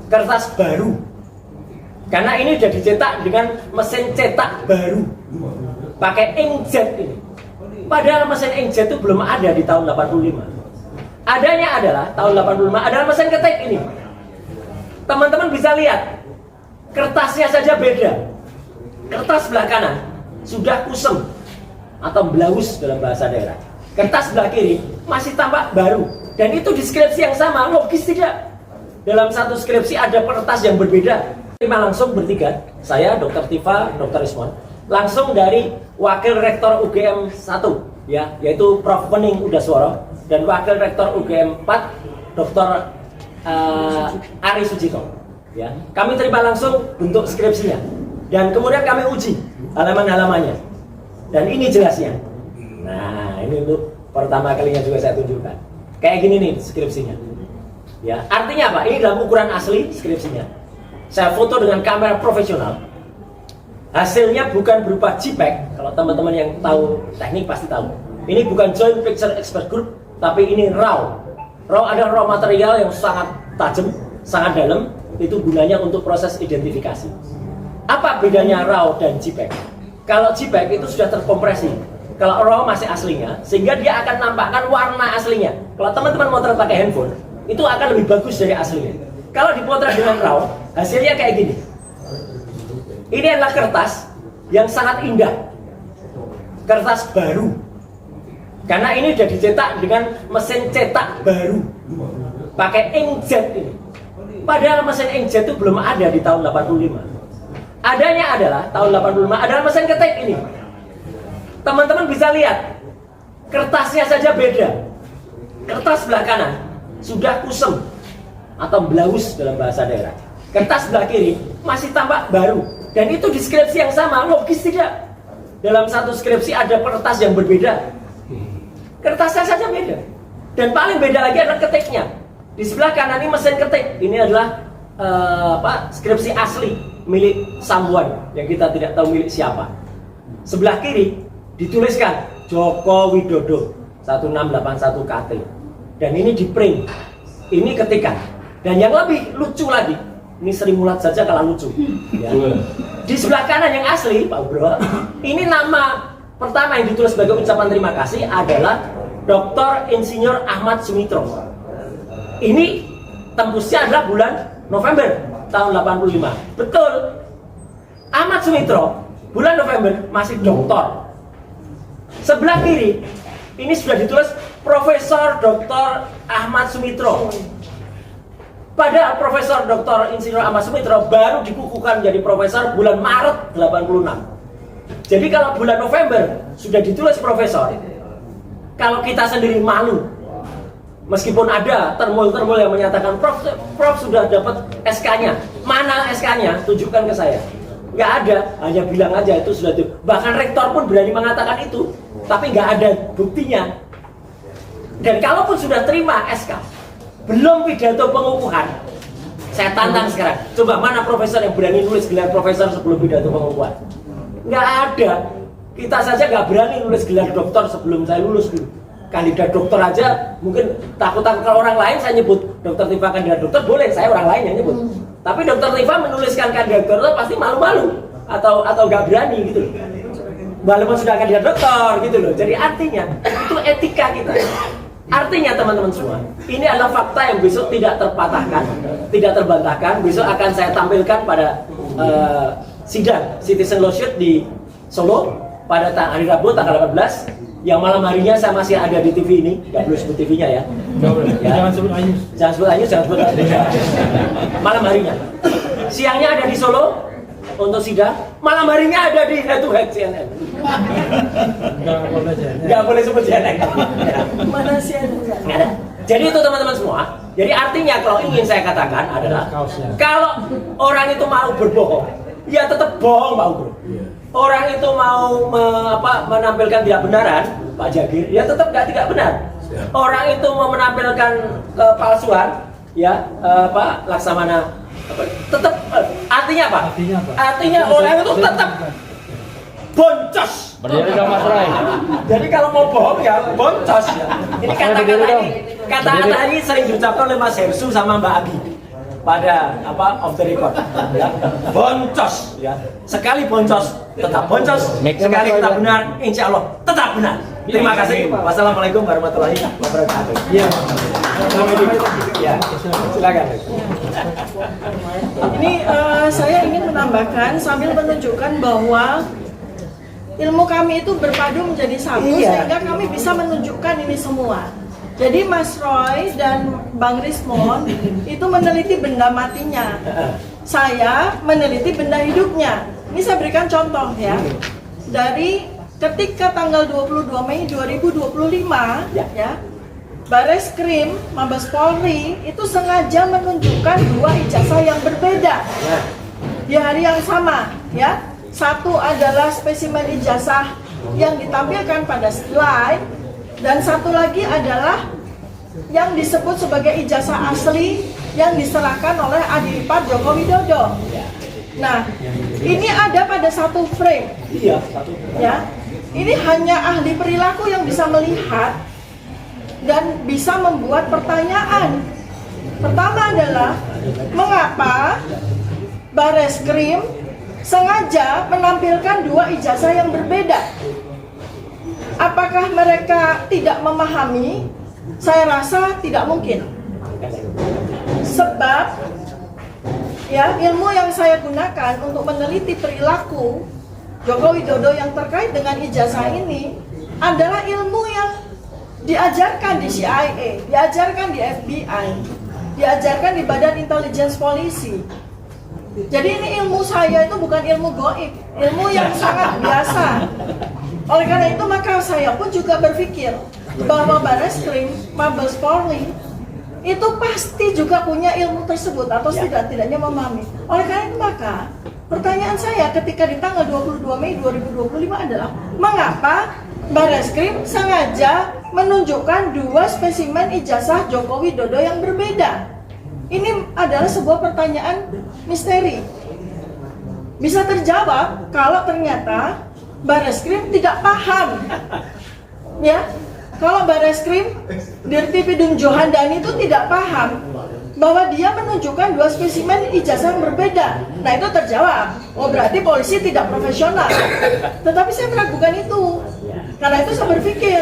kertas baru. Karena ini sudah dicetak dengan mesin cetak baru, pakai inkjet ini. Padahal mesin inkjet itu belum ada di tahun 85. Adanya adalah tahun 85 adalah mesin ketik ini. Teman-teman bisa lihat, kertasnya saja beda. Kertas sebelah kanan sudah kusem atau blaus dalam bahasa daerah. Kertas sebelah kiri masih tampak baru. Dan itu di skripsi yang sama, logis tidak? Dalam satu skripsi ada kertas yang berbeda. Terima langsung bertiga, saya Dr. Tifa, Dr. Ismon, langsung dari Wakil Rektor UGM 1, ya, yaitu Prof. Wening Udaswara, dan Wakil Rektor UGM 4, Dr. Ari Sujito. Ya. Kami terima langsung bentuk skripsinya, dan kemudian kami uji halaman-halamannya. Dan ini jelasnya. Nah, ini untuk pertama kalinya juga saya tunjukkan. Kayak gini nih skripsinya. Ya, artinya apa? Ini dalam ukuran asli skripsinya. Saya foto dengan kamera profesional. Hasilnya bukan berupa JPEG. Kalau teman-teman yang tahu teknik pasti tahu. Ini bukan Joint Picture Expert Group, tapi ini RAW. RAW adalah raw material yang sangat tajam, sangat dalam. Itu gunanya untuk proses identifikasi. Apa bedanya RAW dan JPEG? Kalau JPEG itu sudah terkompresi. Kalau RAW masih aslinya, sehingga dia akan nampakkan warna aslinya. Kalau teman-teman motret pakai handphone, itu akan lebih bagus dari aslinya. Kalau dipotret dengan RAW, hasilnya kayak gini. Ini adalah kertas yang sangat indah. Kertas baru. Karena ini sudah dicetak dengan mesin cetak baru, pakai inkjet ini. Padahal mesin inkjet itu belum ada di tahun 85. Adanya adalah tahun 85 adalah mesin ketik ini. Teman-teman bisa lihat, kertasnya saja beda. Kertas sebelah kanan sudah kusem atau blaus dalam bahasa daerah. Kertas sebelah kiri masih tampak baru. Dan itu di skripsi yang sama, logis tidak? Dalam satu skripsi ada kertas yang berbeda. Kertasnya saja beda. Dan paling beda lagi adalah ketiknya. Di sebelah kanan ini mesin ketik. Ini adalah skripsi asli milik someone yang kita tidak tahu milik siapa. Sebelah kiri dituliskan Joko Widodo 1681 KT. Dan ini di print. Ini ketikan. Dan yang lebih lucu lagi, ini Sri Mulat saja kalah lucu. Ya. Di sebelah kanan yang asli, Pak Bro, ini nama pertama yang ditulis sebagai ucapan terima kasih adalah Dr. Insinyur Ahmad Sumitro. Ini tembusnya adalah bulan November tahun 85. Betul. Ahmad Sumitro bulan November masih doktor. Sebelah kiri ini sudah ditulis Profesor Dr. Ahmad Sumitro. Padahal Profesor Dr. Insinyur Ahmad Sumitro baru dikukuhkan menjadi profesor bulan Maret 86. Jadi kalau bulan November sudah ditulis profesor, kalau kita sendiri malu. Meskipun ada termul-termul yang menyatakan Prof sudah dapat SK-nya. Mana SK-nya? Tunjukkan ke saya. Nggak ada, hanya bilang aja itu sudah itu. Bahkan rektor pun berani mengatakan itu, tapi nggak ada buktinya. Dan kalaupun sudah terima SK, belum pidato pengukuhan, saya tantang sekarang. Coba mana profesor yang berani nulis gelar profesor sebelum pidato pengukuhan? Nggak ada. Kita saja nggak berani nulis gelar doktor sebelum saya lulus dulu. Kandidat dokter aja mungkin takut-takut kalau orang lain saya nyebut Dr. Tifa kandidat dokter, boleh, saya orang lain yang nyebut. Tapi Dr. Tifa menuliskan kandidat dokter pasti malu-malu atau nggak berani gitu loh. Walaupun sudah kandidat dokter gitu loh. Jadi artinya itu etika kita. Artinya teman-teman semua, ini adalah fakta yang besok tidak terpatahkan, tidak terbantahkan. Besok akan saya tampilkan pada sidang Citizen Lawsuit di Solo pada hari Rabu tanggal 18. Yang malam harinya saya masih ada di TV ini, nggak perlu sebut TV-nya ya. Jangan sebut Ayus. Jangan sebut Ayus, jangan sebut Ayus. Malam harinya. Siangnya ada di Solo untuk sidang, malam harinya ada di Head to Head CNN. Nggak boleh sebut CNN. Mana CNN? Nggak ada. Jadi itu teman-teman semua. Jadi artinya kalau ingin saya katakan adalah kalau orang itu mau berbohong, ya tetap bohong Pak Bro. Orang itu mau menampilkan tidak benaran, Pak Jagir, ya tetap tidak benar. Orang itu mau menampilkan kepalsuan, ya Pak Laksamana, tetap artinya apa? Artinya orang itu tetap boncos. Berdiri dong Mas Rai. Jadi kalau mau bohong ya boncos. Ini kata-kata ini sering diucapkan oleh Mas Hersu sama Mbak Abi. pada off the record ya. Boncos ya. Sekali boncos tetap boncos, sekali kita benar insya Allah tetap benar. Terima kasih. Wassalamualaikum warahmatullahi wabarakatuh. Iya. Ya, silakan. Ini saya ingin menambahkan sambil menunjukkan bahwa ilmu kami itu berpadu menjadi satu sehingga kami bisa menunjukkan ini semua. Jadi Mas Roy dan Bang Rismon itu meneliti benda matinya. Saya meneliti benda hidupnya. Ini saya berikan contoh ya. Dari ketika tanggal 22 Mei 2025 ya, Bareskrim Mabes Polri itu sengaja menunjukkan dua ijazah yang berbeda di hari yang sama ya. Satu adalah spesimen ijazah yang ditampilkan pada slide, dan satu lagi adalah yang disebut sebagai ijazah asli yang diserahkan oleh Adipat Joko Widodo. Nah, ini ada pada satu frame. Iya, satu. Ya, ini hanya ahli perilaku yang bisa melihat dan bisa membuat pertanyaan. Pertama adalah mengapa Bareskrim sengaja menampilkan dua ijazah yang berbeda? Apakah mereka tidak memahami? Saya rasa tidak mungkin. Sebab ya, ilmu yang saya gunakan untuk meneliti perilaku Joko Widodo yang terkait dengan ijazah ini adalah ilmu yang diajarkan di CIA, diajarkan di FBI, diajarkan di Badan Intelijen Polisi. Jadi ini ilmu saya itu bukan ilmu goib, ilmu yang sangat biasa. Oleh karena itu maka saya pun juga berpikir bahwa Bareskrim Mabes Polri itu pasti juga punya ilmu tersebut atau tidak-tidaknya memahami. Oleh karena itu maka pertanyaan saya ketika di tanggal 22 Mei 2025 adalah mengapa Bareskrim sengaja menunjukkan dua spesimen ijazah Joko Widodo yang berbeda? Ini adalah sebuah pertanyaan misteri. Bisa terjawab kalau ternyata Bareskrim tidak paham. Ya, kalau Bareskrim Dirti Pidum Johandani itu tidak paham bahwa dia menunjukkan dua spesimen ijazah yang berbeda. Nah, itu terjawab. Oh, berarti polisi tidak profesional. Tetapi saya meragukan itu. Karena itu saya berpikir,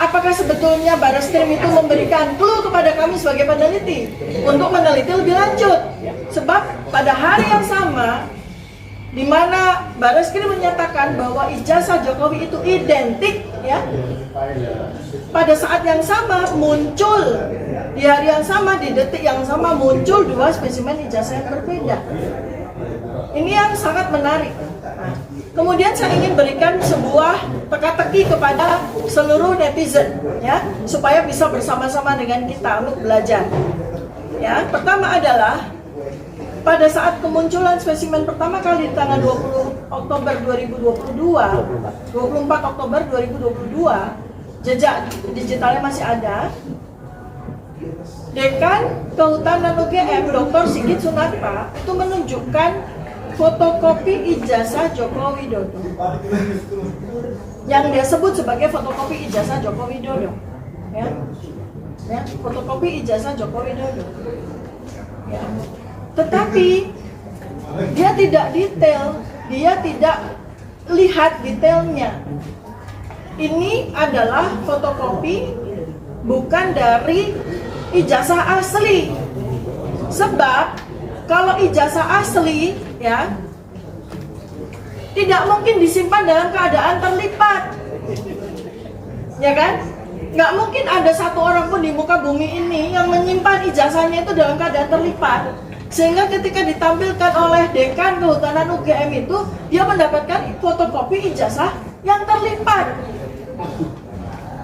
apakah sebetulnya Bareskrim itu memberikan clue kepada kami sebagai peneliti untuk meneliti lebih lanjut? Sebab pada hari yang sama di mana Bareskrim menyatakan bahwa ijazah Jokowi itu identik ya, pada saat yang sama muncul, di hari yang sama, di detik yang sama muncul dua spesimen ijazah yang berbeda. Ini yang sangat menarik. Nah, kemudian saya ingin berikan sebuah teka-teki kepada seluruh netizen ya, supaya bisa bersama-sama dengan kita untuk belajar. Ya, pertama adalah pada saat kemunculan spesimen pertama kali di tanggal 20 Oktober 2022, 24 Oktober 2022, jejak digitalnya masih ada. Dekan Kehutanan UGM Dr. Sigit Sunarta itu menunjukkan fotokopi ijazah Joko Widodo yang dia sebut sebagai fotokopi ijazah Joko Widodo, ya, fotokopi ijazah Joko Widodo, ya. Tetapi dia tidak detail, dia tidak lihat detailnya. Ini adalah fotokopi bukan dari ijazah asli. Sebab kalau ijazah asli ya tidak mungkin disimpan dalam keadaan terlipat, ya kan? Nggak mungkin ada satu orang pun di muka bumi ini yang menyimpan ijazahnya itu dalam keadaan terlipat, sehingga ketika ditampilkan oleh Dekan Kehutanan UGM itu dia mendapatkan fotokopi ijazah yang terlipat.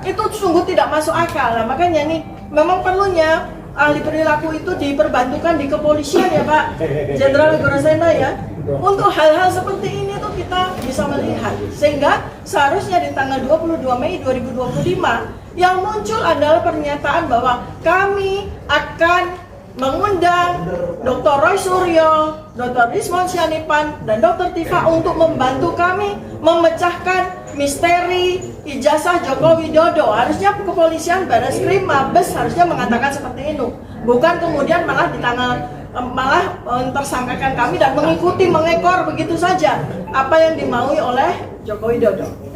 Itu sungguh tidak masuk akal. Nah, makanya nih memang perlunya ahli perilaku itu diperbantukan di kepolisian ya Pak Jenderal Gorasena ya. Untuk hal-hal seperti ini tuh kita bisa melihat, sehingga seharusnya di tanggal 22 Mei 2025 yang muncul adalah pernyataan bahwa kami akan mengundang Dr. Roy Suryo, Dr. Rismon Syanipan, dan Dr. Tifa untuk membantu kami memecahkan misteri ijazah Joko Widodo. Harusnya kepolisian, Bareskrim, Mabes harusnya mengatakan seperti itu. Bukan kemudian malah di tanggal malah mentersangkakan kami dan mengikuti, mengekor begitu saja apa yang dimaui oleh Joko Widodo.